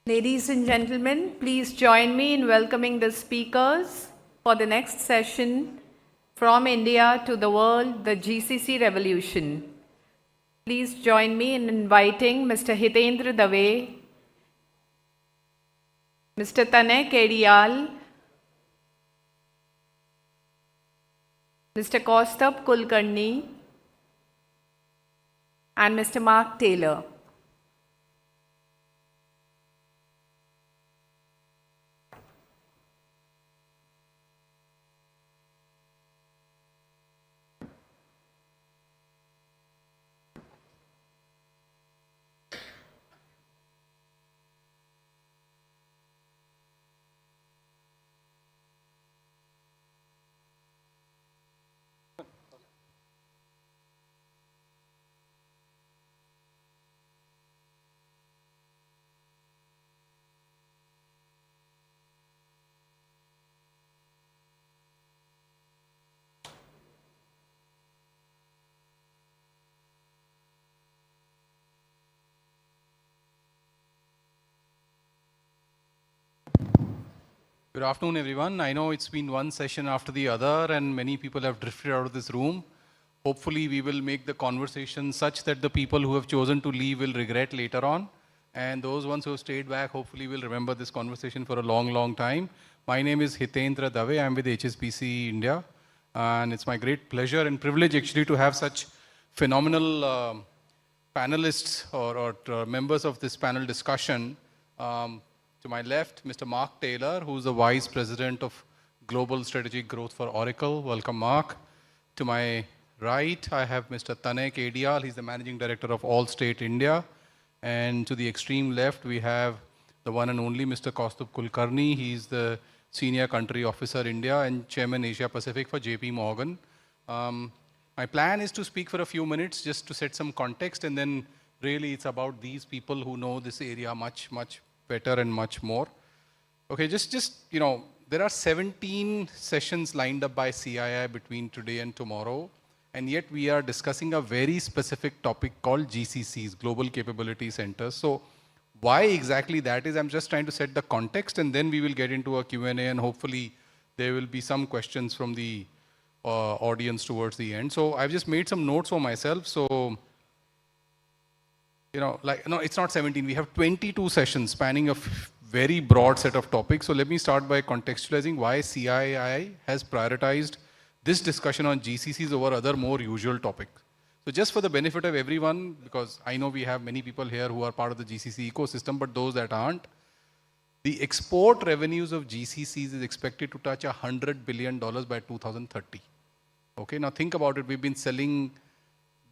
Ladies and gentlemen, please join me in welcoming the speakers for the next session, From India to the World, the GCC Revolution. Please join me in inviting Mr. Hitendra Dave, Mr. Tanay Kediyal, Mr. Kaustubh Kulkarni, and Mr. Mark Taylor. Good afternoon, everyone. I know it's been one session after the other, and many people have drifted out of this room. Hopefully, we will make the conversation such that the people who have chosen to leave will regret later on. And those ones who have stayed back, hopefully, will remember this conversation for a long, long time. My name is Hitendra Dave. I'm with HSBC India. And it's my great pleasure and privilege, actually, to have such phenomenal panelists or members of this panel discussion. To my left, Mr. Mark Taylor, who's the Vice President of Global Strategic Growth for Oracle. Welcome, Mark. To my right, I have Mr. Tanay Kediyal. He's the Managing Director of Allstate India. And to the extreme left, we have the one and only Mr. Kaustubh Kulkarni. He's the Senior Country Officer India and Chairman Asia Pacific for JP Morgan. My plan is to speak for a few minutes just to set some context, and then really it's about these people who know this area much, much better and much more. Okay, there are 17 sessions lined up by CII between today and tomorrow, and yet we are discussing a very specific topic called GCCs, Global Capability Centers. So why exactly that is, I'm just trying to set the context, and then we will get into a Q&A, and hopefully there will be some questions from the audience towards the end. So I've just made some notes for myself. So no, it's not 17. We have 22 sessions spanning a very broad set of topics. So let me start by contextualizing why CII has prioritized this discussion on GCCs over other more usual topics. So just for the benefit of everyone, because I know we have many people here who are part of the GCC ecosystem, but those that aren't, the export revenues of GCCs is expected to touch $100 billion by 2030. Okay, now think about it. We've been selling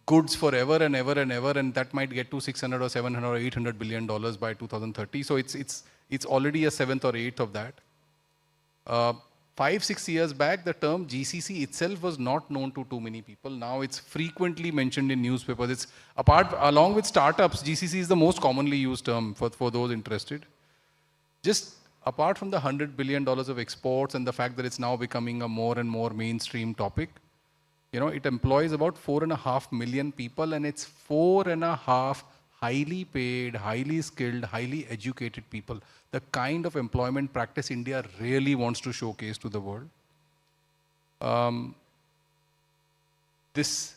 goods forever and ever and ever, and that might get to 600 or 700 or 800 billion dollars by 2030. So it's already a seventh or eighth of that. 5-6 years back, the term GCC itself was not known to too many people. Now it's frequently mentioned in newspapers. It's along with startups, GCC is the most commonly used term for those interested. Just apart from the $100 billion of exports and the fact that it's now becoming a more and more mainstream topic, it employs about 4.5 million people, and it's 4.5 highly paid, highly skilled, highly educated people. The kind of employment practice India really wants to showcase to the world. This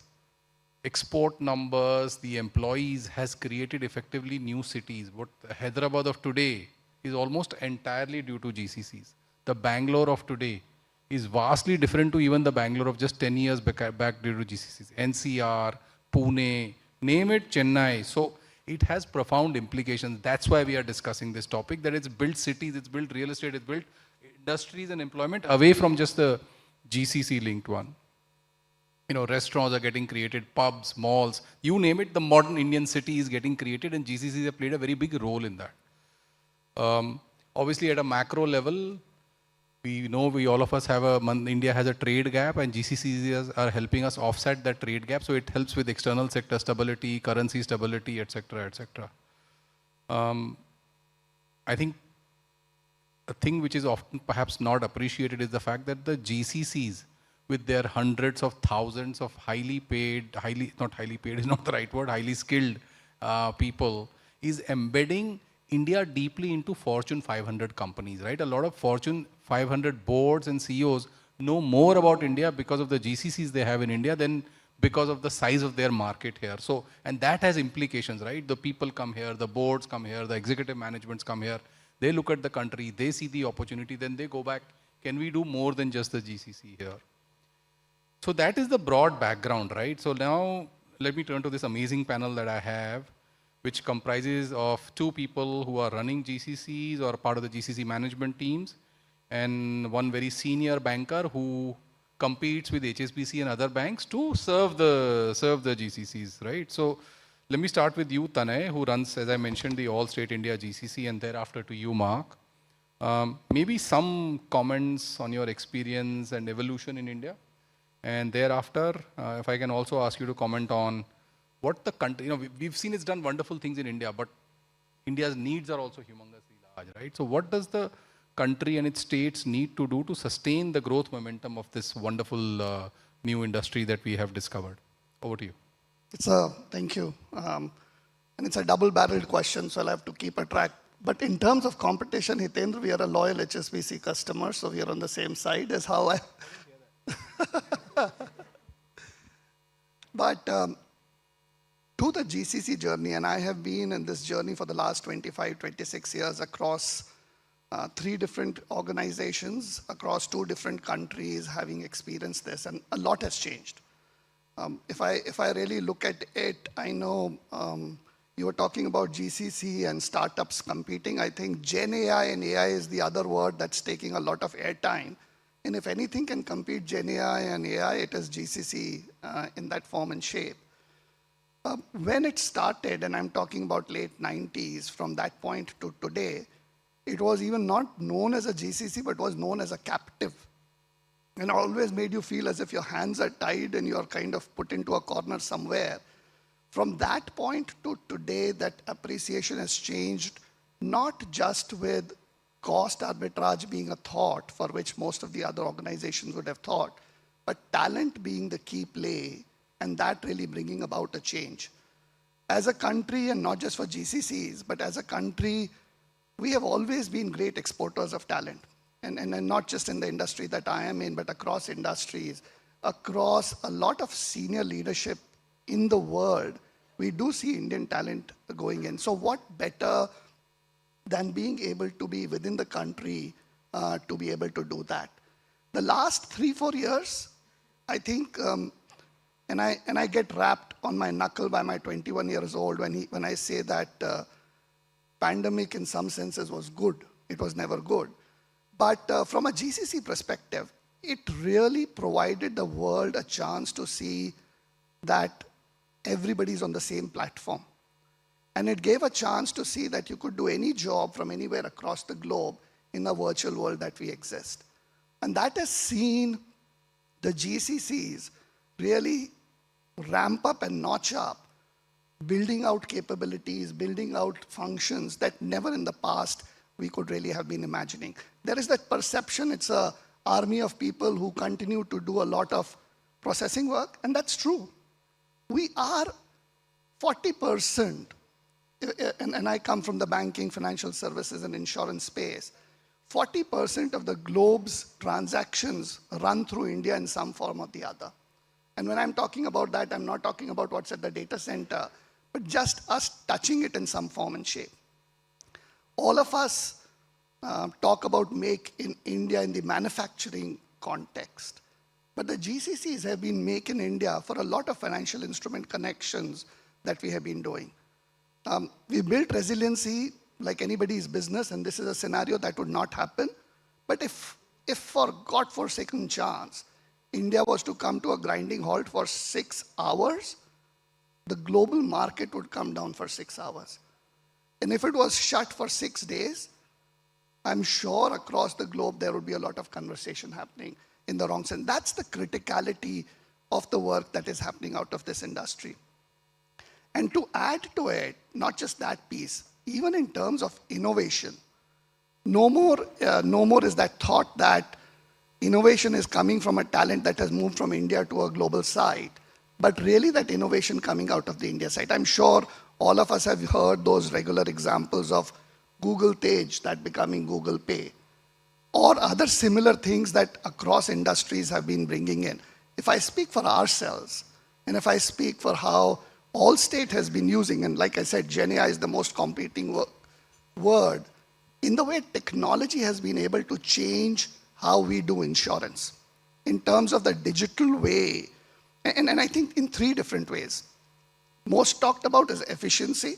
export numbers, the employees has created effectively new cities. What Hyderabad of today is almost entirely due to GCCs. The Bangalore of today is vastly different to even the Bangalore of just 10 years back due to GCCs. NCR, Pune, name it, Chennai. So it has profound implications. That's why we are discussing this topic, that it's built cities, it's built real estate, it's built industries and employment away from just the GCC linked one. Restaurants are getting created, pubs, malls, you name it, the modern Indian city is getting created, and GCCs have played a very big role in that. Obviously at a macro level, we know all of us have India has a trade gap, and GCCs are helping us offset that trade gap. So it helps with external sector stability, currency stability, etc., etc. I think a thing which is often perhaps not appreciated is the fact that the GCCs, with their hundreds of thousands of highly paid, not highly paid is not the right word, highly skilled people, is embedding India deeply into Fortune 500 companies, right? A lot of Fortune 500 boards and CEOs know more about India because of the GCCs they have in India than because of the size of their market here. So, and that has implications, right? The people come here, the boards come here, the executive managements come here. They look at the country, they see the opportunity, then they go back. Can we do more than just the GCC here? So that is the broad background, right? So now let me turn to this amazing panel that I have, which comprises of two people who are running GCCs or part of the GCC management teams, and one very senior banker who competes with HSBC and other banks to serve the GCCs, right? So let me start with you, Tanay, who runs, as I mentioned, the All State India GCC, and thereafter to you, Mark. Maybe some comments on your experience and evolution in India. And thereafter, if I can also ask you to comment on what the country, we've seen it's done wonderful things in India, but India's needs are also humongously large, right? So what does the country and its states need to do to sustain the growth momentum of this wonderful new industry that we have discovered? Over to you. Thank you. And it's a double-barreled question, so I'll have to keep a track. But in terms of competition, Hitendra, we are a loyal HSBC customer, so we are on the same side as how I... But to the GCC journey, and I have been in this journey for the last 25, 26 years across 3 different organizations, across 2 different countries, having experienced this, and a lot has changed. If I really look at it, I know you were talking about GCC and startups competing. I think Gen AI and AI is the other word that's taking a lot of airtime. And if anything can compete Gen AI and AI, it is GCC in that form and shape. When it started, and I'm talking about late 90s, from that point to today, it was even not known as a GCC, but was known as a captive. And always made you feel as if your hands are tied and you're kind of put into a corner somewhere. From that point to today, that appreciation has changed, not just with cost arbitrage being a thought for which most of the other organizations would have thought, but talent being the key play, and that really bringing about a change. As a country, and not just for GCCs, but as a country, we have always been great exporters of talent. And not just in the industry that I am in, but across industries, across a lot of senior leadership in the world, we do see Indian talent going in. So what better than being able to be within the country to be able to do that? The last 3-4 years, I think, and I get rapped on my knuckle by my 21 years old when I say that pandemic in some senses was good. It was never good. But from a GCC perspective, it really provided the world a chance to see that everybody's on the same platform. And it gave a chance to see that you could do any job from anywhere across the globe in the virtual world that we exist. And that has seen the GCCs really ramp up and notch up, building out capabilities, building out functions that never in the past we could really have been imagining. There is that perception, it's an army of people who continue to do a lot of processing work, and that's true. We are 40%, and I come from the banking, financial services, and insurance space. 40% of the globe's transactions run through India in some form or the other. And when I'm talking about that, I'm not talking about what's at the data center, but just us touching it in some form and shape. All of us talk about make in India in the manufacturing context. But the GCCs have been make in India for a lot of financial instrument connections that we have been doing. We built resiliency like anybody's business, and this is a scenario that would not happen. But if for God-forsaken chance, India was to come to a grinding halt for 6 hours, the global market would come down for 6 hours. And if it was shut for 6 days, I'm sure across the globe there would be a lot of conversation happening in the wrong sense. That's the criticality of the work that is happening out of this industry. And to add to it, not just that piece, even in terms of innovation, no more is that thought that innovation is coming from a talent that has moved from India to a global site, but really that innovation coming out of the India side. I'm sure all of us have heard those regular examples of Google Tej, that becoming Google Pay, or other similar things that across industries have been bringing in. If I speak for ourselves, and if I speak for how Allstate has been using, and like I said, GenAI is the most competing word, in the way technology has been able to change how we do insurance, in terms of the digital way, and I think in three different ways. Most talked about is efficiency,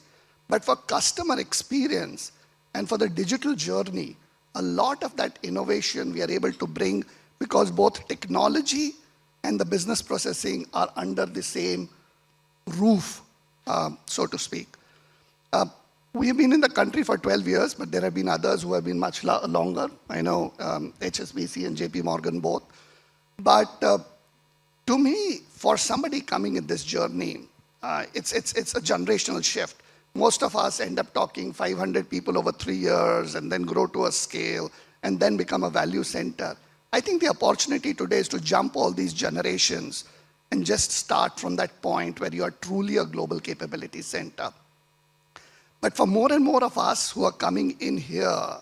but for customer experience and for the digital journey, a lot of that innovation we are able to bring because both technology and the business processing are under the same roof, so to speak. We have been in the country for 12 years, but there have been others who have been much longer. I know HSBC and JP Morgan both. But to me, for somebody coming in this journey, it's a generational shift. Most of us end up talking 500 people over 3 years and then grow to a scale and then become a value center. I think the opportunity today is to jump all these generations and just start from that point where you are truly a global capability center. But for more and more of us who are coming in here,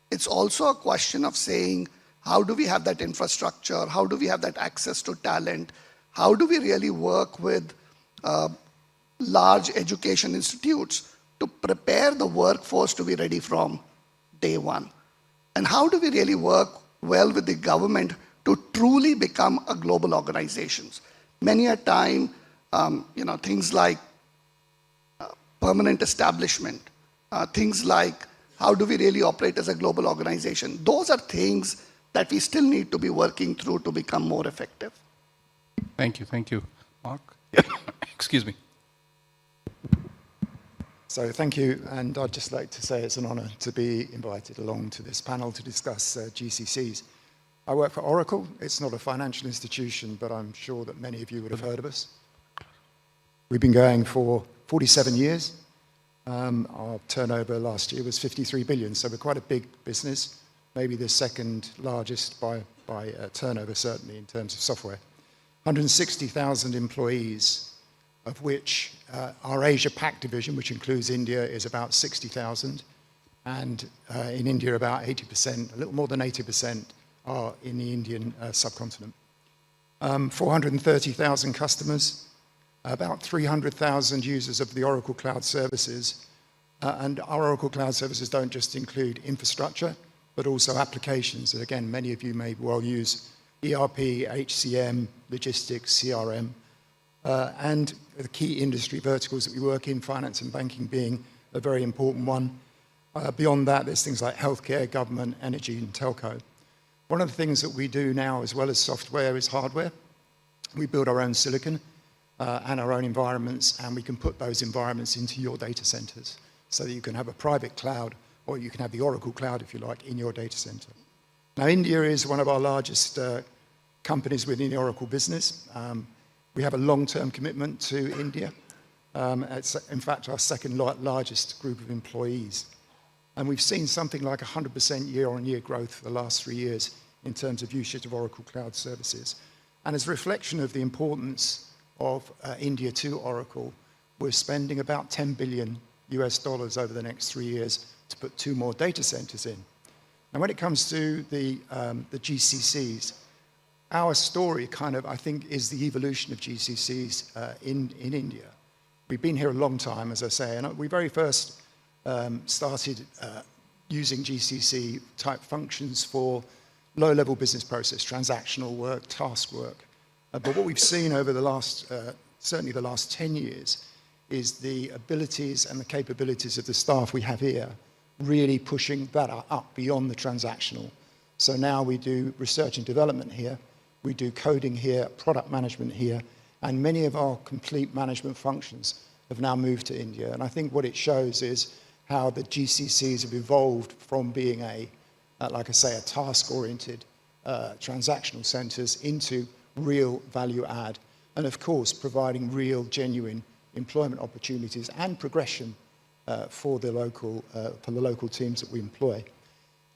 it's also a question of saying, how do we have that infrastructure? How do we have that access to talent? How do we really work with large education institutes to prepare the workforce to be ready from day one? And how do we really work well with the government to truly become a global organizations? Many a time, things like permanent establishment, things like how do we really operate as a global organization? Those are things that we still need to be working through to become more effective. Thank you. Mark? Yeah. Excuse me. So thank you, and I'd just like to say it's an honor to be invited along to this panel to discuss GCCs. I work for Oracle. It's not a financial institution, but I'm sure that many of you would have heard of us. We've been going for 47 years. Our turnover last year was 53 billion, so we're quite a big business, maybe the second largest by turnover, certainly in terms of software. 160,000 employees, of which our Asia-Pac division, which includes India, is about 60,000. And in India, about 80%, a little more than 80%, are in the Indian subcontinent. 430,000 customers, about 300,000 users of the Oracle Cloud Services. And our Oracle Cloud Services don't just include infrastructure, but also applications. And again, many of you may well use ERP, HCM, logistics, CRM. And the key industry verticals that we work in, finance and banking being a very important one. Beyond that, there's things like healthcare, government, energy, and telco. One of the things that we do now, as well as software, is hardware. We build our own silicon and our own environments, and we can put those environments into your data centers so that you can have a private cloud, or you can have the Oracle Cloud, if you like, in your data center. Now, India is one of our largest companies within the Oracle business. We have a long-term commitment to India. It's, in fact, our second largest group of employees. And we've seen something like 100% year-on-year growth for the last 3 years in terms of usage of Oracle Cloud Services. And as a reflection of the importance of India to Oracle, we're spending about $10 billion over the next 3 years to put 2 more data centers in. And when it comes to the GCCs, our story kind of, I think, is the evolution of GCCs in India. We've been here a long time, as I say, and we very first started using GCC type functions for low-level business process, transactional work, task work. But what we've seen over the last, certainly the last 10 years, is the abilities and the capabilities of the staff we have here really pushing that up beyond the transactional. So now we do research and development here, we do coding here, product management here, and many of our complete management functions have now moved to India. And I think what it shows is how the GCCs have evolved from being like I say, a task-oriented transactional centers into real value add, and of course, providing real, genuine employment opportunities and progression for the local teams that we employ.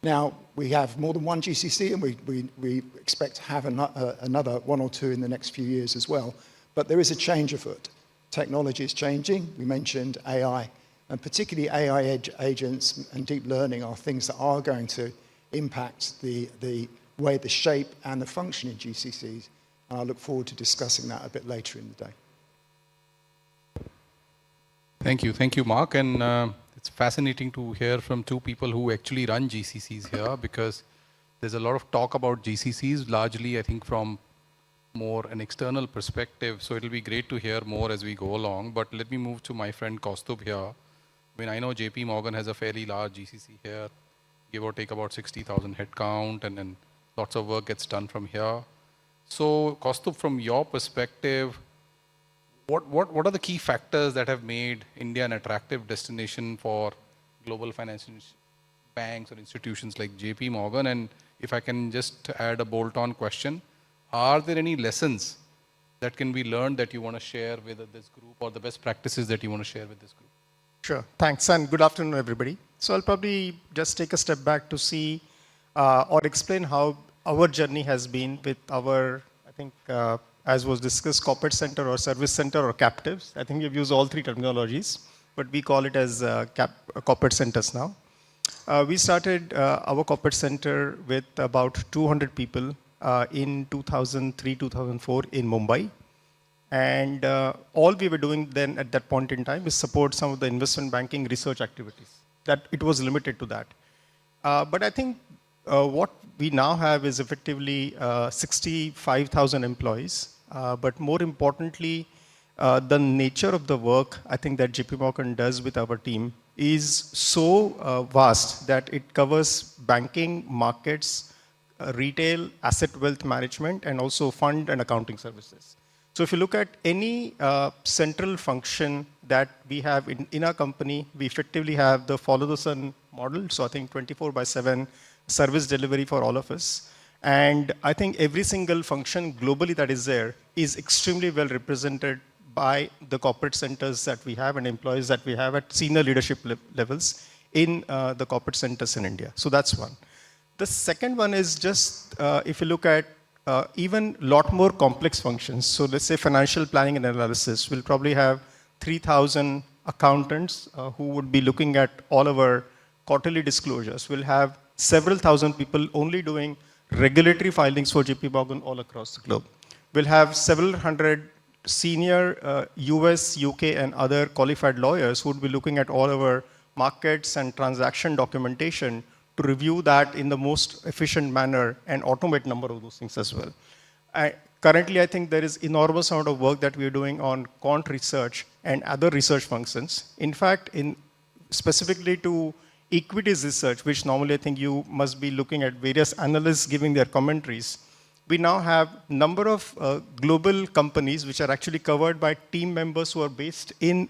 Now, we have more than one GCC, and we expect to have another 1 or 2 in the next few years as well. But there is a change afoot. Technology is changing. We mentioned AI And particularly AI agents and deep learning are things that are going to impact the way, the shape and the function in GCCs. And I look forward to discussing that a bit later in the day. Thank you, Mark. And it's fascinating to hear from two people who actually run GCCs here, because there's a lot of talk about GCCs, largely I think from more an external perspective. So it'll be great to hear more as we go along. But let me move to my friend Kaustubh here. I mean, I know JP Morgan has a fairly large GCC here, give or take about 60,000 head count, and then lots of work gets done from here. So Kaustubh, from your perspective, what are the key factors that have made India an attractive destination for global financial banks or institutions like JP Morgan? And if I can just add a bolt-on question, are there any lessons that can be learned that you want to share with this group, or the best practices that you want to share with this group? Sure, thanks, and good afternoon, everybody. So I'll probably just take a step back to see or explain how our journey has been with our, I think, as was discussed, corporate center or service center or captives. I think we've used all three terminologies, but we call it as corporate centers now. We started our corporate center with about 200 people in 2003, 2004 in Mumbai. And all we were doing then at that point in time is support some of the investment banking research activities. That it was limited to that. But I think what we now have is effectively 65,000 employees. But more importantly, the nature of the work I think that JP Morgan does with our team is so vast that it covers banking, markets, retail, asset wealth management, and also fund and accounting services. So if you look at any central function that we have in our company, we effectively have the follow the sun model. So I think 24/7 service delivery for all of us. And I think every single function globally that is there is extremely well represented by the corporate centers that we have and employees that we have at senior leadership levels in the corporate centers in India. So that's one. The second one is just if you look at even a lot more complex functions. So let's say financial planning and analysis, we'll probably have 3,000 accountants who would be looking at all our quarterly disclosures. We'll have several thousand people only doing regulatory filings for JP Morgan all across the globe. We'll have several hundred senior US, UK, and other qualified lawyers who would be looking at all our markets and transaction documentation to review that in the most efficient manner and automate a number of those things as well. Currently, I think there is enormous amount of work that we are doing on quant research and other research functions. In fact, specifically to equities research, which normally I think you must be looking at various analysts giving their commentaries, we now have a number of global companies which are actually covered by team members who are based in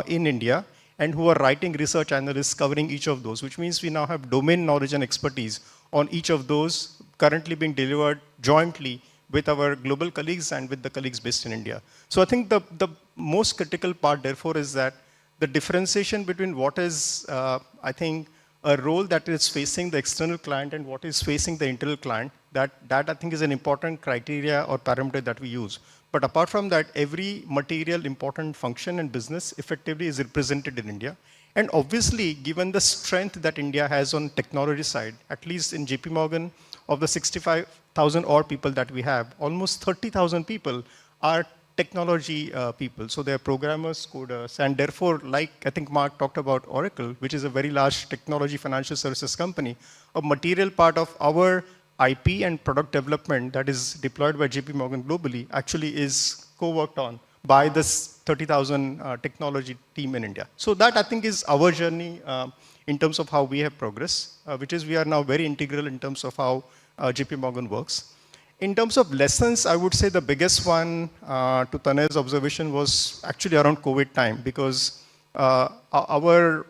India and who are writing research analysts covering each of those, which means we now have domain knowledge and expertise on each of those currently being delivered jointly with our global colleagues and with the colleagues based in India. So I think the most critical part, therefore, is that the differentiation between what is, I think, a role that is facing the external client and what is facing the internal client, that I think is an important criteria or parameter that we use. But apart from that, every material important function and business effectively is represented in India. And obviously, given the strength that India has on technology side, at least in JP Morgan, of the 65,000 odd people that we have, almost 30,000 people are technology people. So they're programmers, coders, and therefore, like I think Mark talked about Oracle, which is a very large technology financial services company, a material part of our IP and product development that is deployed by JP Morgan globally actually is co-worked on by this 30,000 technology team in India. So that I think is our journey in terms of how we have progressed, which is we are now very integral in terms of how JP Morgan works. In terms of lessons, I would say the biggest one to Tanay's observation was actually around COVID time, because our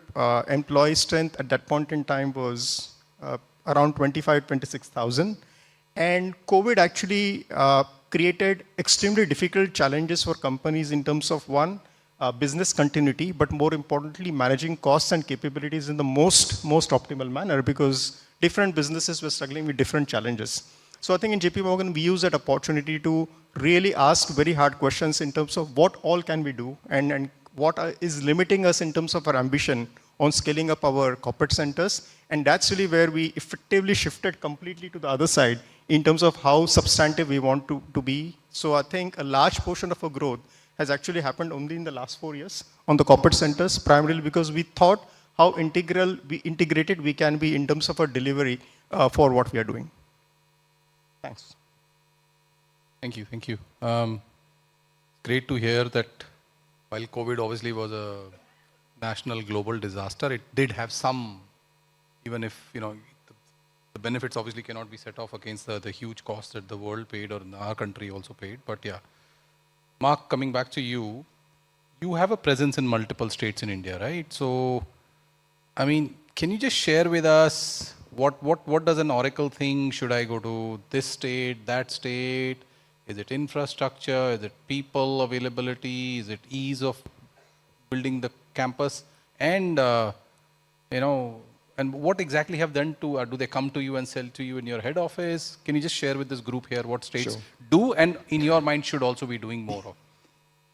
employee strength at that point in time was around 26,000. And COVID actually created extremely difficult challenges for companies in terms of one, business continuity, but more importantly, managing costs and capabilities in the most optimal manner, because different businesses were struggling with different challenges. So I think in JP Morgan, we use that opportunity to really ask very hard questions in terms of what all can we do and is limiting us in terms of our ambition on scaling up our corporate centers. And that's really where we effectively shifted completely to the other side in terms of how substantive we want to be. So I think a large portion of our growth has actually happened only in the last 4 years on the corporate centers, primarily because we thought how integrated we can be in terms of our delivery for what we are doing. Thanks. Thank you, thank you. Great to hear that while COVID obviously was a national global disaster, it did have some, even if, the benefits obviously cannot be set off against the huge cost that the world paid or our country also paid. But yeah, Mark, coming back to you, you have a presence in multiple states in India, right? So, can you just share with us what does an Oracle think? Should I go to this state, that state? Is it infrastructure? Is it people availability? Is it ease of building the campus? And, and what exactly have done to, do they come to you and sell to you in your head office? Can you just share with this group here what states do and in your mind should also be doing more of?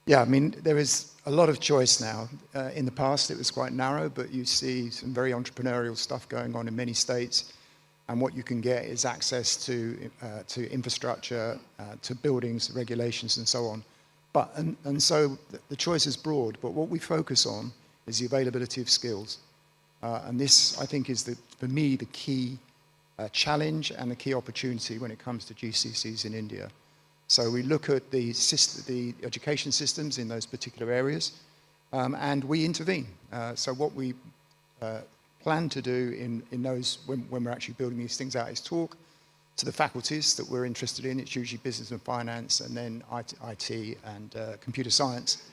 Yeah, there is a lot of choice now. In the past, it was quite narrow, but you see some very entrepreneurial stuff going on in many states. And what you can get is access to infrastructure, to buildings, regulations, and so on. So the choice is broad, but what we focus on is the availability of skills. And this, I think, is, for me, the key challenge and the key opportunity when it comes to GCCs in India. So we look at the education systems in those particular areas, and we intervene. So what we plan to do in those, when we're actually building these things out, is talk to the faculties that we're interested in. It's usually business and finance, and then IT and computer science,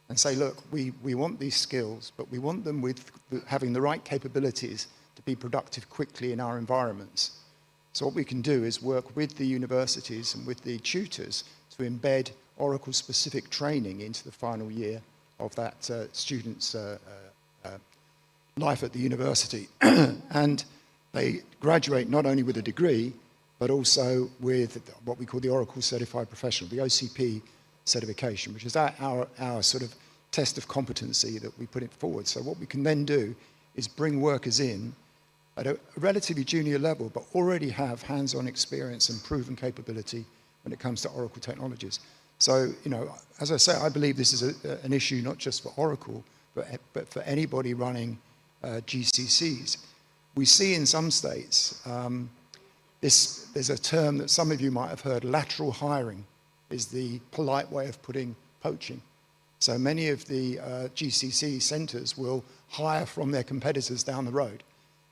and say, look, we want these skills, but we want them with having the right capabilities to be productive quickly in our environments. So what we can do is work with the universities and with the tutors to embed Oracle-specific training into the final year of that student's life at the university. And they graduate not only with a degree, but also with what we call the Oracle Certified Professional, the OCP certification, which is our sort of test of competency that we put it forward. So what we can then do is bring workers in at a relatively junior level, but already have hands-on experience and proven capability when it comes to Oracle technologies. So, as I say, I believe this is an issue not just for Oracle, but for anybody running GCCs. We see in some states, there's a term that some of you might have heard, lateral hiring is the polite way of putting poaching. So many of the GCC centers will hire from their competitors down the road.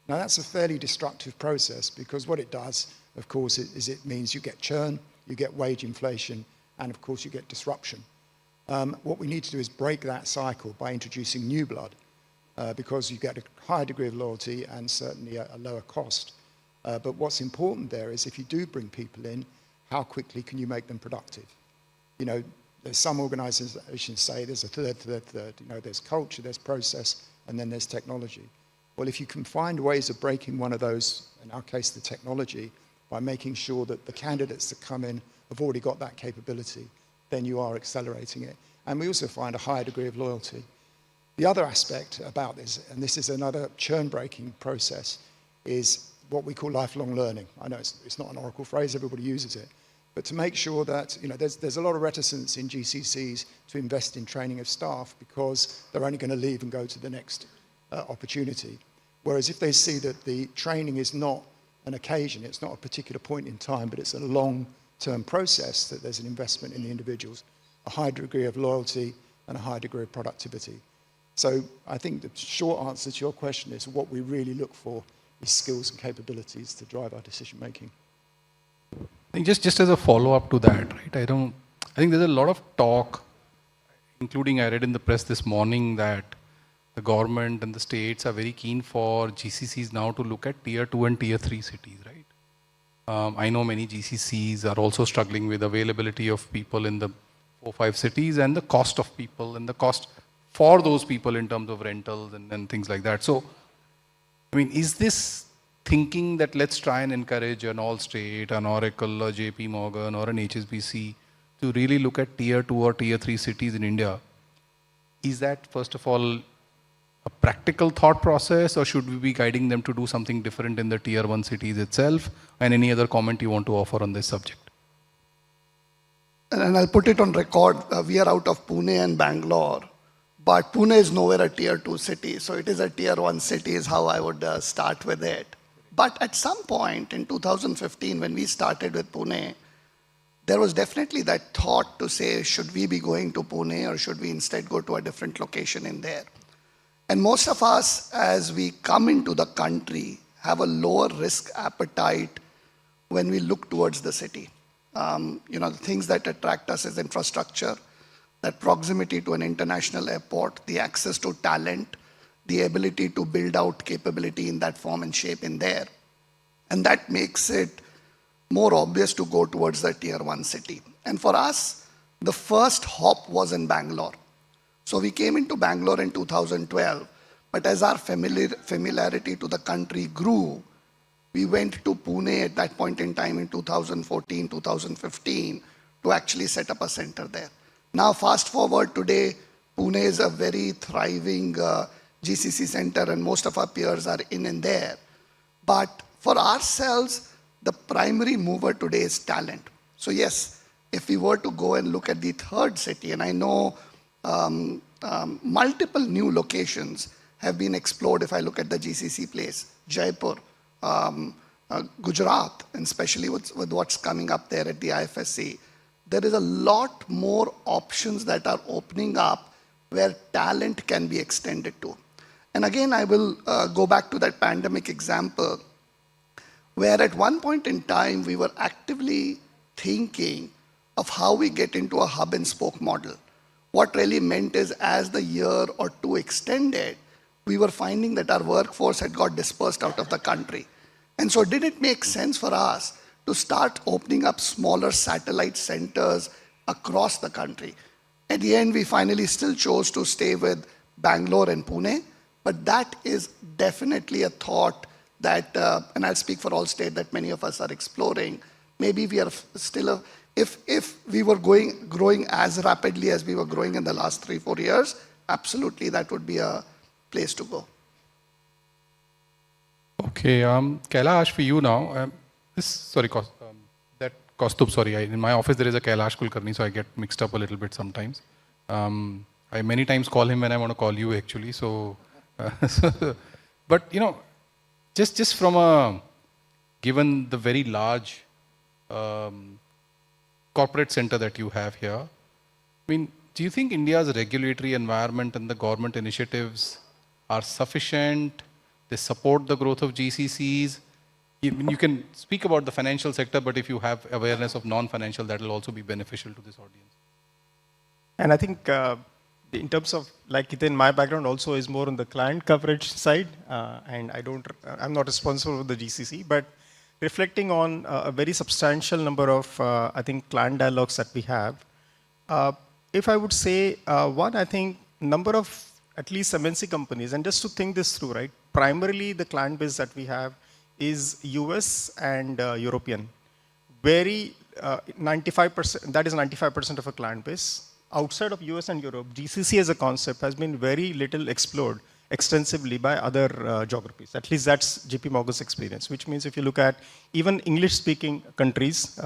Now that's a fairly destructive process, because what it does, of course, is it means you get churn, you get wage inflation, and of course you get disruption. What we need to do is break that cycle by introducing new blood, because you get a higher degree of loyalty and certainly a lower cost. But what's important there is, if you do bring people in, how quickly can you make them productive? There's some organizations say there's a third. There's culture, there's process, and then there's technology. Well, if you can find ways of breaking one of those, in our case, the technology, by making sure that the candidates that come in have already got that capability, then you are accelerating it. And we also find a higher degree of loyalty. The other aspect about this, and this is another churn-breaking process, is what we call lifelong learning. I know it's not an Oracle phrase, everybody uses it, but to make sure that, there's a lot of reticence in GCCs to invest in training of staff, because they're only going to leave and go to the next opportunity. Whereas if they see that the training is not an occasion, it's not a particular point in time, but it's a long-term process, that there's an investment in the individuals, a high degree of loyalty and a high degree of productivity. So I think the short answer to your question is, what we really look for is skills and capabilities to drive our decision making. I think just as a follow-up to that, right? I think there's a lot of talk, including I read in the press this morning that the government and the states are very keen for GCCs now to look at tier 2 and tier 3 cities, right? I know many GCCs are also struggling with availability of people in the 4-5 cities, and the cost of people and the cost for those people in terms of rentals and things like that. So, is this thinking that let's try and encourage an Allstate, an Oracle, a JP Morgan or an HSBC to really look at tier 2 or tier 3 cities in India? is that, first of all, a practical thought process, or should we be guiding them to do something different in the tier 1 cities itself? And any other comment you want to offer on this subject? And I'll put it on record, we are out of Pune and Bangalore, but Pune is nowhere a tier 2 city, so it is a tier 1 city is how I would start with it. But at some point in 2015, when we started with Pune, there was definitely that thought to say, should we be going to Pune or should we instead go to a different location in there? And most of us, as we come into the country, have a lower risk appetite when we look towards the city. The things that attract us is infrastructure, that proximity to an international airport, the access to talent, the ability to build out capability in that form and shape in there. And that makes it more obvious to go towards the tier 1 city. And for us, the first hop was in Bangalore. So we came into Bangalore in 2012, but as our familiarity to the country grew, we went to Pune at that point in time in 2014, 2015 to actually set up a center there. Now fast forward today, Pune is a very thriving GCC center and most of our peers are in and there. But for ourselves, the primary mover today is talent. So yes, if we were to go and look at the third city, and I know multiple new locations have been explored if I look at the GCC place, Jaipur, Gujarat, and especially with what's coming up there at the IFSC. There is a lot more options that are opening up where talent can be extended to. And again, I will go back to that pandemic example, where at one point in time, we were actively thinking of how we get into a hub and spoke model. What really meant is as the year or two extended, we were finding that our workforce had got dispersed out of the country. And so did it make sense for us to start opening up smaller satellite centers across the country? At the end, we finally still chose to stay with Bangalore and Pune, but that is definitely a thought that, and I'll speak for all state, that many of us are exploring. Maybe we are still, if we were growing as rapidly as we were growing in the last 3-4 years, absolutely that would be a place to go. Okay, Kailash, for you now. Kaustubh, sorry, in my office there is a Kailash Kulkarni, so I get mixed up a little bit sometimes. I many times call him when I want to call you actually, so, but just from given the very large corporate center that you have here, I mean, do you think India's regulatory environment and the government initiatives are sufficient? They support the growth of GCCs? You can speak about the financial sector, but if you have awareness of non-financial, that will also be beneficial to this audience. And I think in terms of, like within my background also is more on the client coverage side, and I'm not responsible for the GCC, but reflecting on a very substantial number of, I think, client dialogues that we have, if I would say, one, I think number of at least MNC companies, and just to think this through, right? Primarily the client base that we have is US and European. Very 95%, that is 95% of a client base. Outside of US and Europe, GCC as a concept has been very little explored extensively by other geographies. At least that's JP Morgan's experience, which means if you look at even English-speaking countries,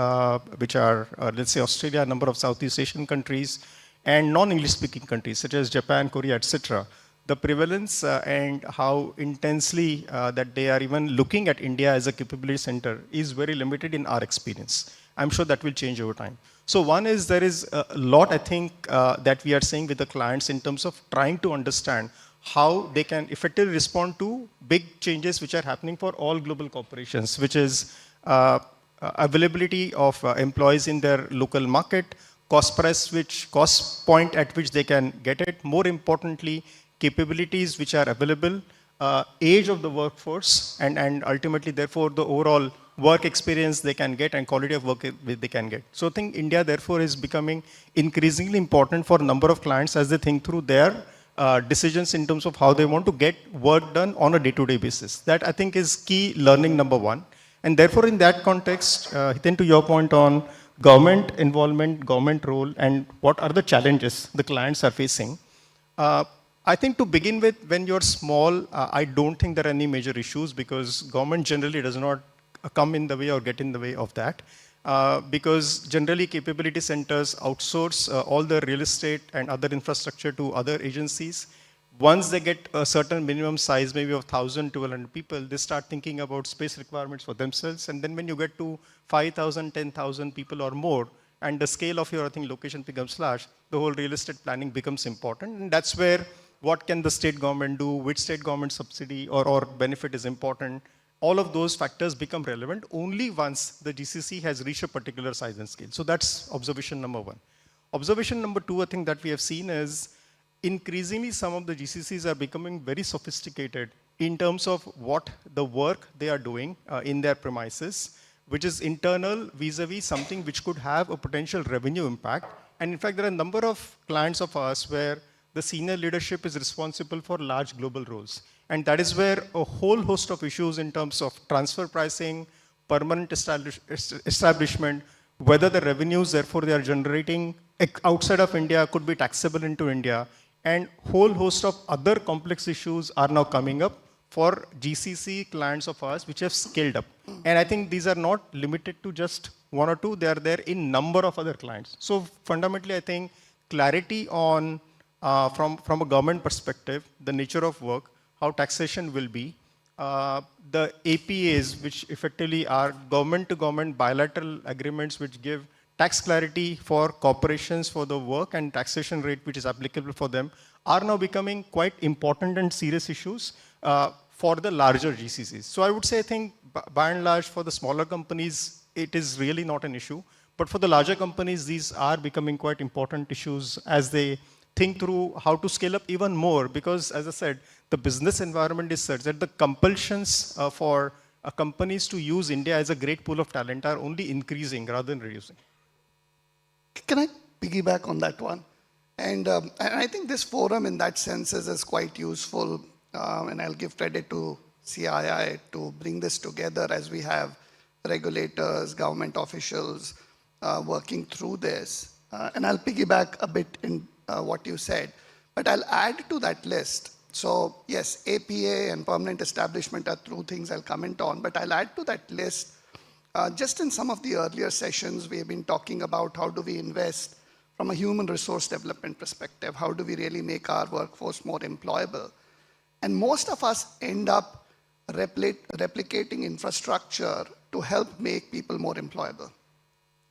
which are, let's say, Australia, a number of Southeast Asian countries, and non-English speaking countries such as Japan, Korea, etc., the prevalence and how intensely that they are even looking at India as a capability center is very limited in our experience. I'm sure that will change over time. So one is there is a lot, I think, that we are seeing with the clients in terms of trying to understand how they can effectively respond to big changes which are happening for all global corporations, which is availability of employees in their local market, cost point at which they can get it, more importantly, capabilities which are available, age of the workforce, and ultimately, therefore, the overall work experience they can get and quality of work they can get. So I think India, therefore, is becoming increasingly important for a number of clients as they think through their decisions in terms of how they want to get work done on a day-to-day basis. That, I think, is key learning number one. And therefore, in that context, Hiten, to your point on government involvement, government role, and what are the challenges the clients are facing, I think to begin with, when you're small, I don't think there are any major issues because government generally does not come in the way or get in the way of that. Because generally capability centers outsource all the real estate and other infrastructure to other agencies. Once they get a certain minimum size, maybe of 1,000, 1,200 people, they start thinking about space requirements for themselves. And then when you get to 5,000, 10,000 people or more, and the scale of your, I think, location becomes large, the whole real estate planning becomes important. And that's where what can the state government do, which state government subsidy or benefit is important. All of those factors become relevant only once the GCC has reached a particular size and scale. So that's observation number one. Observation number two, I think that we have seen is increasingly some of the GCCs are becoming very sophisticated in terms of what the work they are doing in their premises, which is internal vis-a-vis something which could have a potential revenue impact. And in fact, there are a number of clients of ours where the senior leadership is responsible for large global roles. And that is where a whole host of issues in terms of transfer pricing, permanent establishment, whether the revenues therefore they are generating outside of India could be taxable into India, and whole host of other complex issues are now coming up for GCC clients of ours which have scaled up. And I think these are not limited to just one or two, they are there in number of other clients. So fundamentally, I think clarity on, from a government perspective, the nature of work, how taxation will be, the APAs, which effectively are government-to-government bilateral agreements which give tax clarity for corporations for the work and taxation rate which is applicable for them, are now becoming quite important and serious issues for the larger GCCs. So I would say, I think, by and large, for the smaller companies, it is really not an issue. But for the larger companies, these are becoming quite important issues as they think through how to scale up even more, because as I said, the business environment is such that the compulsions for companies to use India as a great pool of talent are only increasing rather than reducing. Can I piggyback on that one? And I think this forum in that sense is quite useful, and I'll give credit to CII to bring this together as we have regulators, government officials working through this. And I'll piggyback a bit in what you said, but I'll add to that list. So yes, APA and permanent establishment are two things I'll comment on, but I'll add to that list. Just in some of the earlier sessions, we have been talking about how do we invest from a human resource development perspective, how do we really make our workforce more employable? And most of us end up replicating infrastructure to help make people more employable.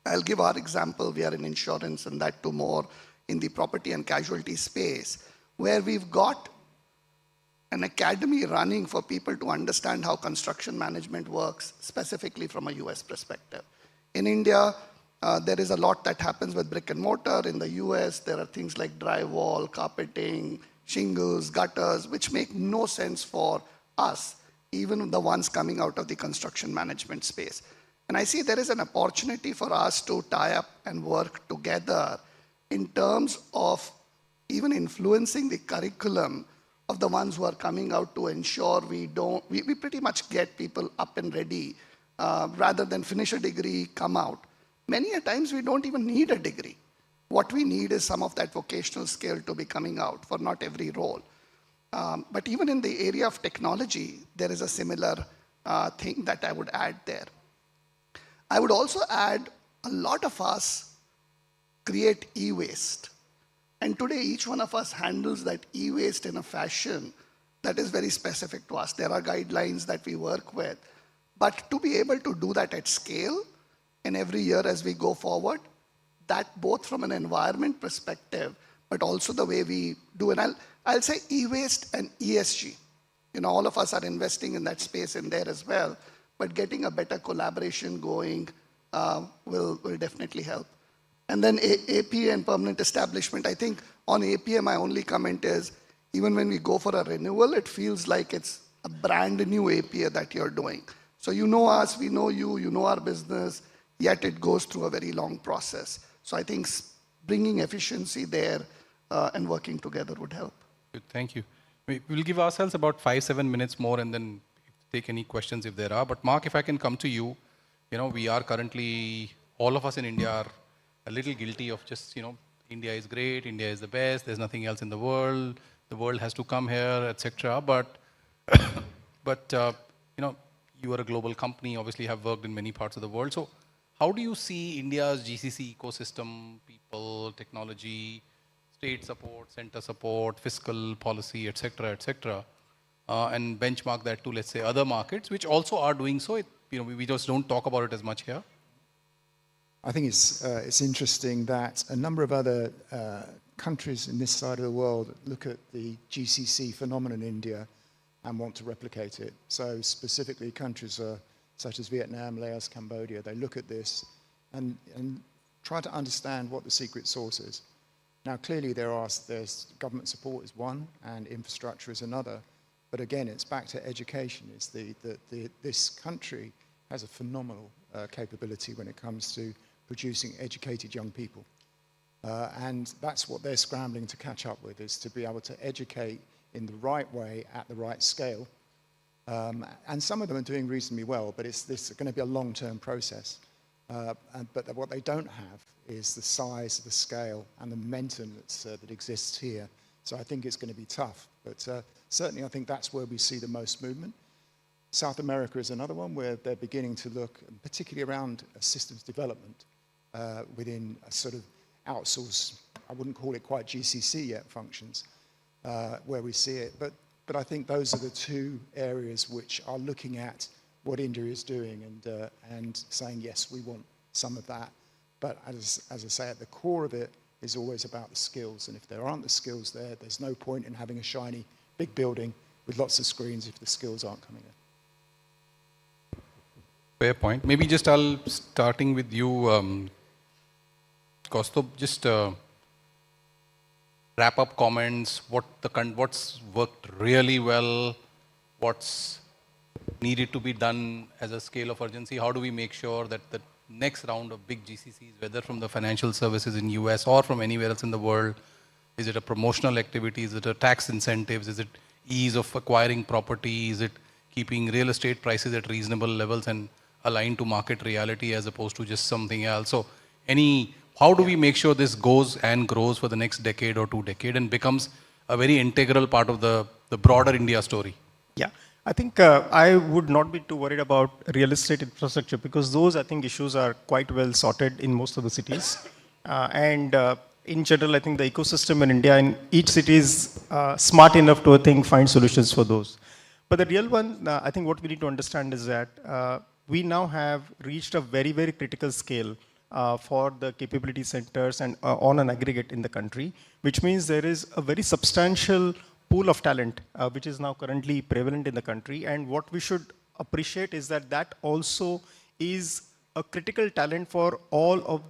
I'll give our example. We are in insurance, and that too more in the property and casualty space, where we've got an academy running for people to understand how construction management works, specifically from a US perspective. In India, there is a lot that happens with brick and mortar. In the US, there are things like drywall, carpeting, shingles, gutters, which make no sense for us, even the ones coming out of the construction management space. And I see there is an opportunity for us to tie up and work together in terms of even influencing the curriculum of the ones who are coming out to ensure we pretty much get people up and ready rather than finish a degree, come out. Many a times we don't even need a degree. What we need is some of that vocational skill to be coming out for not every role. But even in the area of technology, there is a similar thing that I would add there. I would also add a lot of us create e-waste. And today, each one of us handles that e-waste in a fashion that is very specific to us. There are guidelines that we work with. But to be able to do that at scale, and every year as we go forward, that both from an environment perspective, but also the way we do it. I'll say e-waste and ESG. You know, all of us are investing in that space in there as well. But getting a better collaboration going will definitely help. And then APA and permanent establishment. I think on APA, my only comment is, even when we go for a renewal, it feels like it's a brand new APA that you're doing. So you know us, we know you know our business, yet it goes through a very long process. So I think bringing efficiency there and working together would help. Good, thank you. We'll give ourselves about 5-7 minutes more and then take any questions if there are. But Mark, if I can come to you, you know, we are currently, all of us in India are a little guilty of just, you know, India is great, India is the best, there's nothing else in the world has to come here, etc. But, you are a global company, obviously have worked in many parts of the world. So how do you see India's GCC ecosystem, people, technology, state support, center support, fiscal policy, etc., and benchmark that to, let's say, other markets, which also are doing so? We just don't talk about it as much here. I think it's interesting that a number of other countries in this side of the world look at the GCC phenomenon in India and want to replicate it. So specifically countries such as Vietnam, Laos, Cambodia, they look at this and try to understand what the secret sauce is. Now clearly there's government support is one and infrastructure is another, but again it's back to education. It's this country has a phenomenal capability when it comes to producing educated young people. And that's what they're scrambling to catch up with, is to be able to educate in the right way at the right scale. And some of them are doing reasonably well, but this is going to be a long-term process. But what they don't have is the size, the scale, and the momentum that exists here. So I think it's going to be tough. But certainly I think that's where we see the most movement. South America is another one where they're beginning to look, particularly around systems development within a sort of outsourced, I wouldn't call it quite GCC yet, functions, where we see it. But I think those are the two areas which are looking at what India is doing and saying, yes, we want some of that. But as I say, at the core of it is always about the skills. And if there aren't the skills there, there's no point in having a shiny big building with lots of screens if the skills aren't coming in. Fair point. Maybe just starting with you, Kaustubh, just wrap up comments, what's worked really well, what's needed to be done as a scale of urgency. How do we make sure that the next round of big GCCs, whether from the financial services in US or from anywhere else in the world, is it a promotional activity, is it a tax incentives, is it ease of acquiring property, is it keeping real estate prices at reasonable levels and aligned to market reality as opposed to just something else? So how do we make sure this goes and grows for the next decade or 2 decades and becomes a very integral part of the broader India story? Yeah, I think I would not be too worried about real estate infrastructure because those, I think, issues are quite well sorted in most of the cities. In general, I think the ecosystem in India, in each city is smart enough to, I think, find solutions for those. But the real one, I think what we need to understand is that we now have reached a very, very critical scale for the capability centers and on an aggregate in the country, which means there is a very substantial pool of talent which is now currently prevalent in the country. And what we should appreciate is that also is a critical talent for all of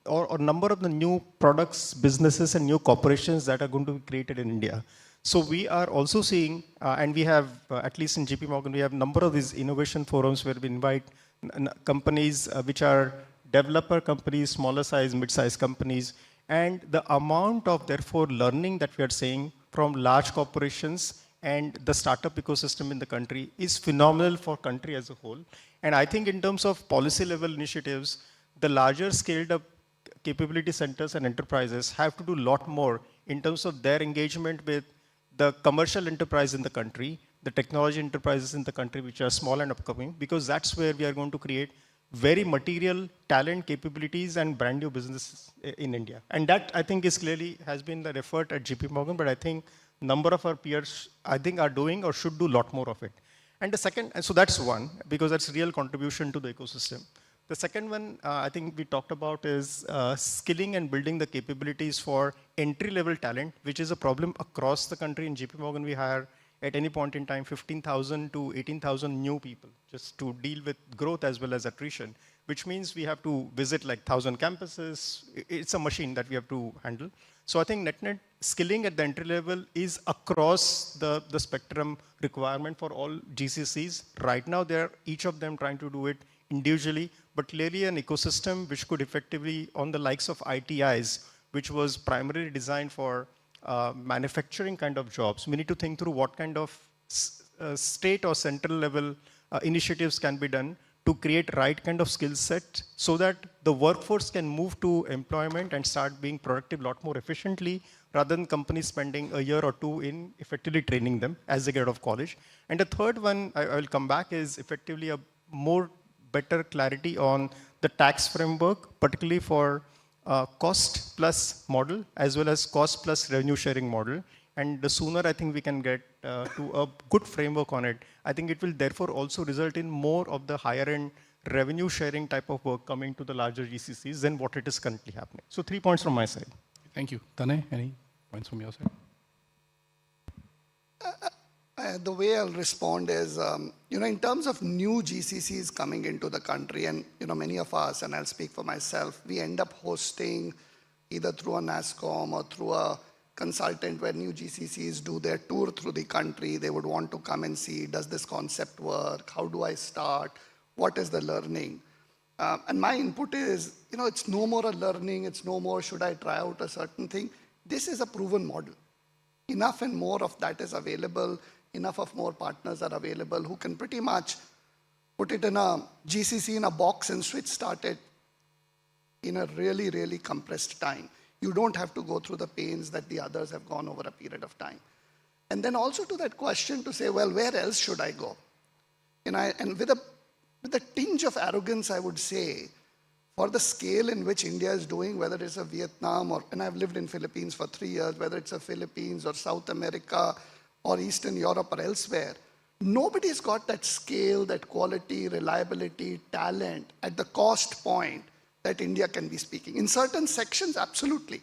or a number of the new products, businesses, and new corporations that are going to be created in India. So we are also seeing, and we have, at least in JP Morgan, we have a number of these innovation forums where we invite companies which are developer companies, smaller size, mid-size companies, and the amount of, therefore, learning that we are seeing from large corporations and the startup ecosystem in the country is phenomenal for country as a whole. And I think in terms of policy level initiatives, the larger scaled up capability centers and enterprises have to do a lot more in terms of their engagement with the commercial enterprise in the country, the technology enterprises in the country which are small and upcoming, because that's where we are going to create very material talent, capabilities, and brand new businesses in India. And that, I think, is clearly has been the effort at JP Morgan, but I think number of our peers, I think, are doing or should do a lot more of it. And the second, and so that's one, because that's real contribution to the ecosystem. The second one, I think we talked about is skilling and building the capabilities for entry-level talent, which is a problem across the country. In JP Morgan, we hire at any point in time 15,000 to 18,000 new people just to deal with growth as well as attrition, which means we have to visit like 1,000 campuses. It's a machine that we have to handle. So I think net skilling at the entry level is across the spectrum requirement for all GCCs. Right now, they're each of them trying to do it individually, but clearly an ecosystem which could effectively, on the likes of ITIs, which was primarily designed for manufacturing kind of jobs, we need to think through what kind of state or central level initiatives can be done to create right kind of skill set so that the workforce can move to employment and start being productive a lot more efficiently rather than companies spending a year or two in effectively training them as they get out of college. And the third one I will come back is effectively a more better clarity on the tax framework, particularly for cost plus model as well as cost plus revenue sharing model. And the sooner I think we can get to a good framework on it, I think it will therefore also result in more of the higher end revenue sharing type of work coming to the larger GCCs than what it is currently happening. So 3 points from my side. Thank you. Tane, any points from your side? The way I'll respond is, in terms of new GCCs coming into the country, and many of us, and I'll speak for myself, we end up hosting either through a NASCOM or through a consultant where new GCCs do their tour through the country. They would want to come and see, does this concept work? How do I start? What is the learning? And my input is, it's no more a learning. It's no more, should I try out a certain thing? This is a proven model. Enough and more of that is available. Enough of more partners are available who can pretty much put it in a GCC in a box and switch start it in a really, really compressed time. You don't have to go through the pains that the others have gone over a period of time. And then also to that question to say, well, where else should I go? And with a tinge of arrogance, I would say, for the scale in which India is doing, whether it's a Vietnam and I've lived in Philippines for 3 years, whether it's a Philippines or South America or Eastern Europe or elsewhere, nobody's got that scale, that quality, reliability, talent at the cost point that India can be speaking. In certain sections, absolutely.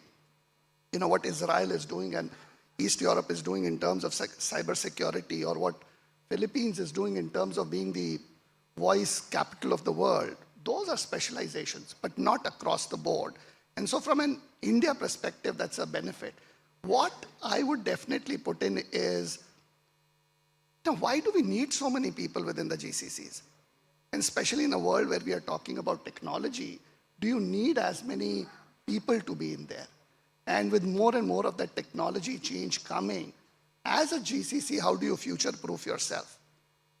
What Israel is doing and East Europe is doing in terms of cyber security, or what Philippines is doing in terms of being the voice capital of the world. Those are specializations, but not across the board. And so from an India perspective, that's a benefit. What I would definitely put in is, why do we need so many people within the GCCs? And especially in a world where we are talking about technology, do you need as many people to be in there? And with more and more of that technology change coming, as a GCC, how do you future-proof yourself?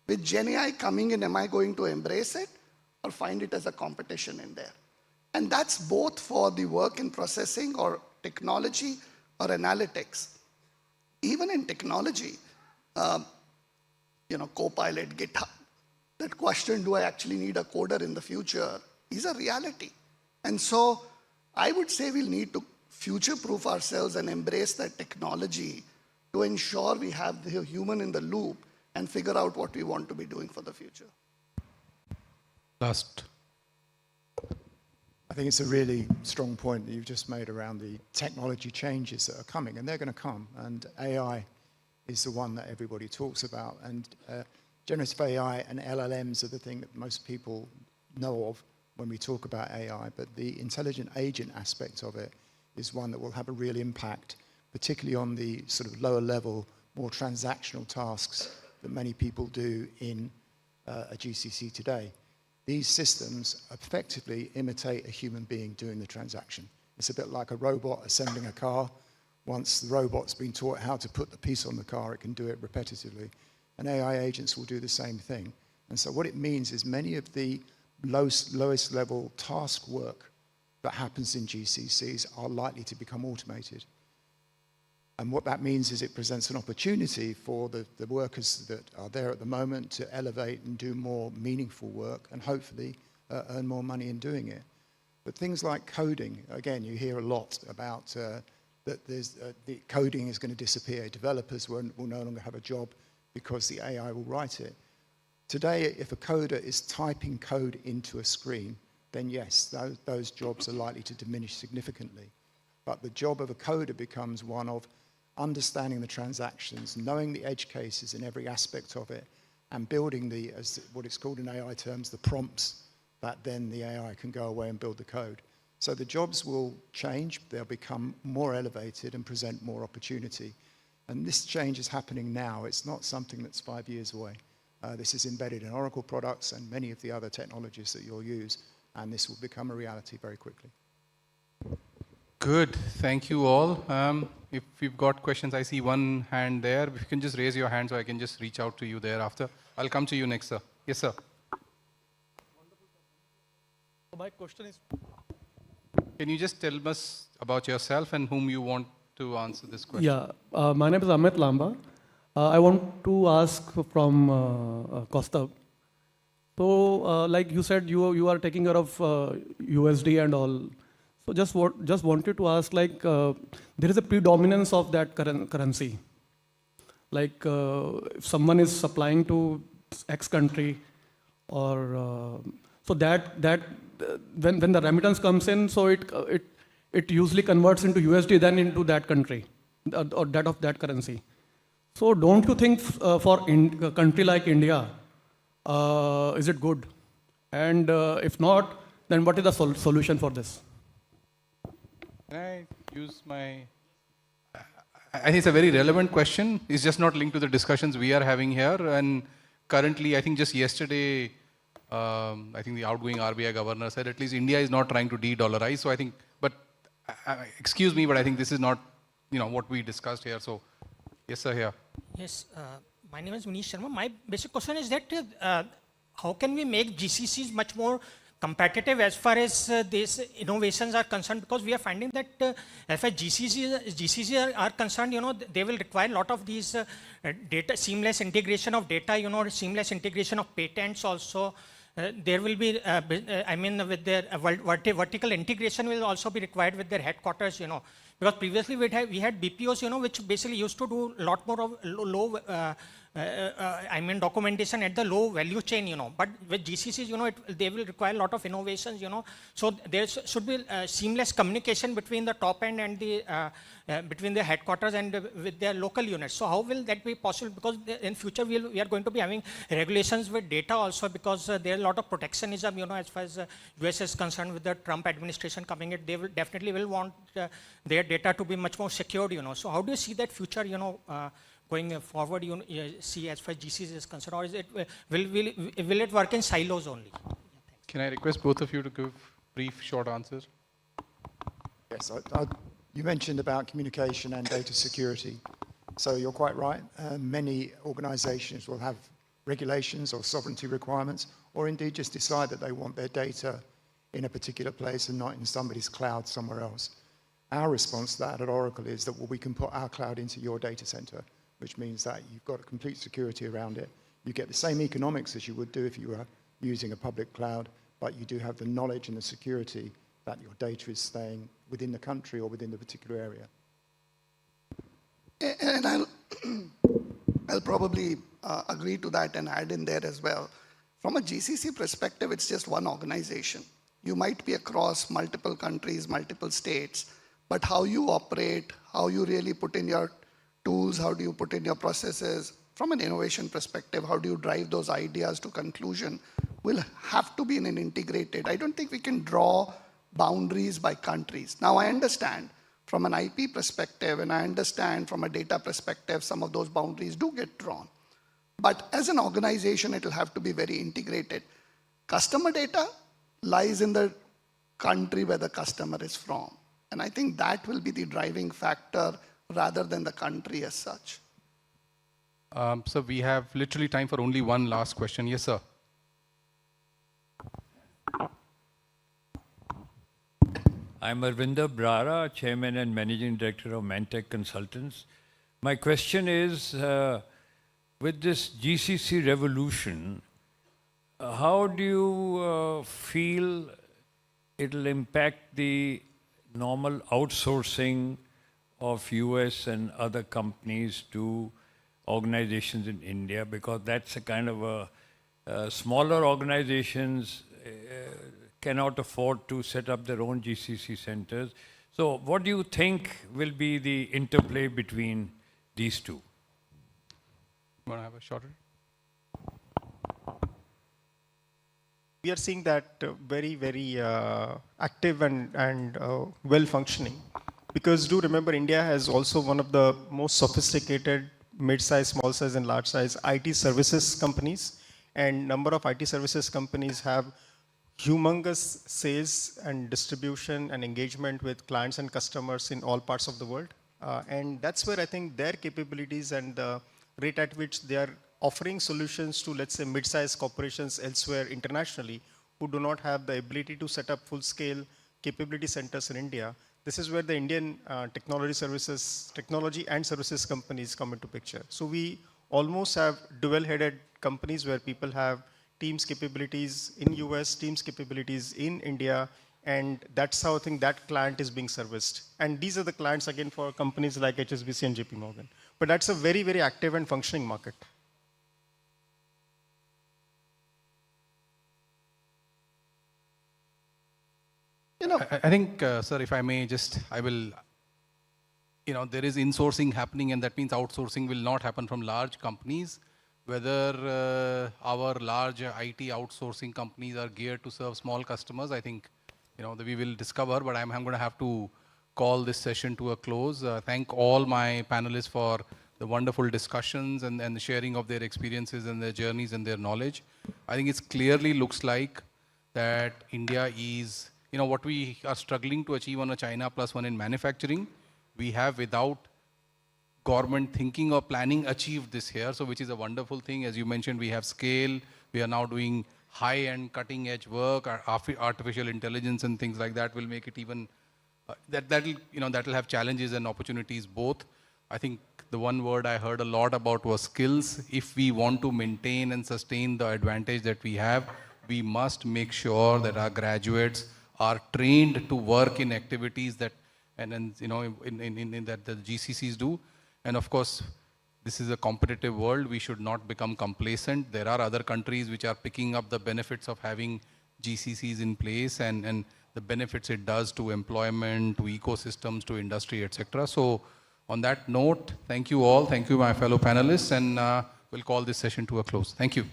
With GenAI coming in, am I going to embrace it or find it as a competition in there? And that's both for the work in processing or technology or analytics. Even in technology, Copilot, GitHub, that question, do I actually need a coder in the future, is a reality. And so I would say we'll need to future-proof ourselves and embrace that technology to ensure we have the human in the loop and figure out what we want to be doing for the future. Last. I think it's a really strong point that you've just made around the technology changes that are coming, and they're going to come. And AI is the one that everybody talks about. And generative AI and LLMs are the thing that most people know of when we talk about AI, but the intelligent agent aspect of it is one that will have a real impact, particularly on the sort of lower level, more transactional tasks that many people do in a GCC today. These systems effectively imitate a human being doing the transaction. It's a bit like a robot assembling a car. Once the robot's been taught how to put the piece on the car, it can do it repetitively. And AI agents will do the same thing. And so what it means is many of the lowest level task work that happens in GCCs are likely to become automated. And what that means is it presents an opportunity for the workers that are there at the moment to elevate and do more meaningful work and hopefully earn more money in doing it. But things like coding, again, you hear a lot about that the coding is going to disappear. Developers will no longer have a job because the AI will write it. Today, if a coder is typing code into a screen, then yes, those jobs are likely to diminish significantly. But the job of a coder becomes one of understanding the transactions, knowing the edge cases in every aspect of it, and building as what it's called in AI terms, the prompts that then the AI can go away and build the code. So the jobs will change, they'll become more elevated and present more opportunity. And this change is happening now. It's not something that's 5 years away. This is embedded in Oracle products and many of the other technologies that you'll use, and this will become a reality very quickly. Good, thank you all. If you've got questions, I see one hand there. If you can just raise your hand so I can just reach out to you thereafter. I'll come to you next, sir. Yes, sir. my question is, Can you just tell us about yourself and whom you want to answer this question? yeah, my name is Amit Lamba. I want to ask from Kaustav. So, like you said, you are taking care of USD and all. So, just wanted to ask, like, there is a predominance of that currency. Like, if someone is supplying to X country, or so that when the remittance comes in, so it usually converts into USD, then into that country, or that of that currency. So don't you think for a country like India, is it good? And if not, then what is the solution for this? Can I use my... I think it's a very relevant question. It's just not linked to the discussions we are having here. And currently, I think just yesterday, I think the outgoing RBI governor said at least India is not trying to de-dollarize. So I think, but excuse me, but I think this is not, what we discussed here. So yes, sir, here. Yes, my name is Manish Sharma. My basic question is that how can we make GCCs much more competitive as far as these innovations are concerned? Because we are finding that as far as GCCs are concerned, they will require a lot of these data, seamless integration of data, seamless integration of patents also. There will be, with their vertical integration will also be required with their headquarters, because previously we had BPOs, which basically used to do a lot more of low, documentation at the low value chain, but with GCCs, they will require a lot of innovations, so there should be seamless communication between the top end and between the headquarters and with their local units. So how will that be possible? Because in future we are going to be having regulations with data also, because there are a lot of protectionism, as far as US is concerned with the Trump administration coming in. They will definitely want their data to be much more secured, So how do you see that future, going forward, see as far as GCC is concerned, or is it, will it work in silos only? Can I request both of you to give brief, short answers? Yes, you mentioned about communication and data security. So you're quite right. Many organizations will have regulations or sovereignty requirements, or indeed just decide that they want their data in a particular place and not in somebody's cloud somewhere else. Our response to that at Oracle is that, well, we can put our cloud into your data center, which means that you've got a complete security around it. You get the same economics as you would do if you were using a public cloud, but you do have the knowledge and the security that your data is staying within the country or within the particular area. And I'll probably agree to that and add in there as well. From a GCC perspective, it's just one organization. You might be across multiple countries, multiple states, but how you operate, how you really put in your tools, how do you put in your processes, from an innovation perspective, how do you drive those ideas to conclusion, will have to be in an integrated. I don't think we can draw boundaries by countries. Now, I understand from an IP perspective, and I understand from a data perspective, some of those boundaries do get drawn. But as an organization, it will have to be very integrated. Customer data lies in the country where the customer is from. And I think that will be the driving factor rather than the country as such. So we have literally time for only one last question. Yes, sir. I'm Arvinder Brara, Chairman and Managing Director of Mantech Consultants. My question is, with this GCC revolution, how do you feel it'll impact the normal outsourcing of US and other companies to organizations in India? Because that's a kind of smaller organizations cannot afford to set up their own GCC centers. So what do you think will be the interplay between these two? You want to have a shorter? We are seeing that very, very active and well functioning. Because do remember, India has also one of the most sophisticated mid-size, small-size and large-size IT services companies. And number of IT services companies have humongous sales and distribution and engagement with clients and customers in all parts of the world. And that's where I think their capabilities and the rate at which they are offering solutions to, let's say, mid-sized corporations elsewhere internationally who do not have the ability to set up full-scale capability centers in India, this is where the Indian technology and services companies come into picture. So we almost have dual-headed companies where people have teams capabilities in US, teams capabilities in India, and that's how I think that client is being serviced. And these are the clients again for companies like HSBC and JP Morgan. But that's a very, very active and functioning market. I think, sir, if I may just, I will, there is insourcing happening, and that means outsourcing will not happen from large companies. Whether our large IT outsourcing companies are geared to serve small customers, I think, we will discover, but I'm going to have to call this session to a close. Thank all my panelists for the wonderful discussions and the sharing of their experiences and their journeys and their knowledge. I think it clearly looks like that India is, what we are struggling to achieve on a China Plus One in manufacturing, we have without government thinking or planning achieved this here, so which is a wonderful thing. As you mentioned, we have scale, we are now doing high-end cutting edge work, artificial intelligence and things like that will make it even, that'll have challenges and opportunities both. I think the one word I heard a lot about was skills. If we want to maintain and sustain the advantage that we have, we must make sure that our graduates are trained to work in activities that, in that the GCCs do. And of course, this is a competitive world. We should not become complacent. There are other countries which are picking up the benefits of having GCCs in place and the benefits it does to employment, to ecosystems, to industry, etc. So on that note, thank you all. Thank you, my fellow panelists, and we'll call this session to a close. Thank you.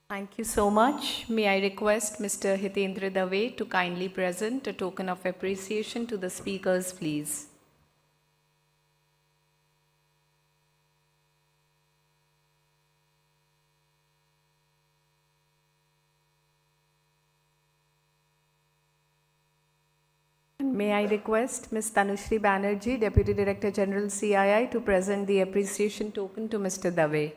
Thank you so much. May I request Mr. Hitendra Dave to kindly present a token of appreciation to the speakers, please. And may I request Ms. Tanushri Banerjee, Deputy Director General CII, to present the appreciation token to Mr. Dave.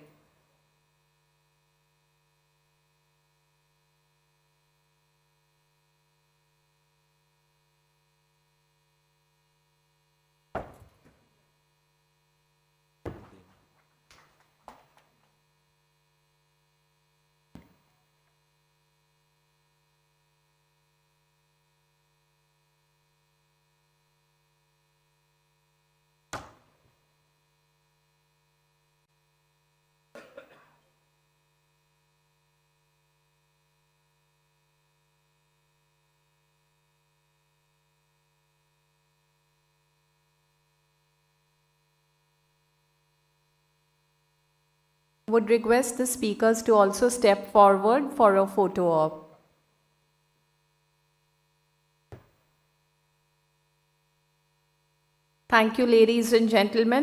Would request the speakers to also step forward for a photo op. Thank you, ladies and gentlemen.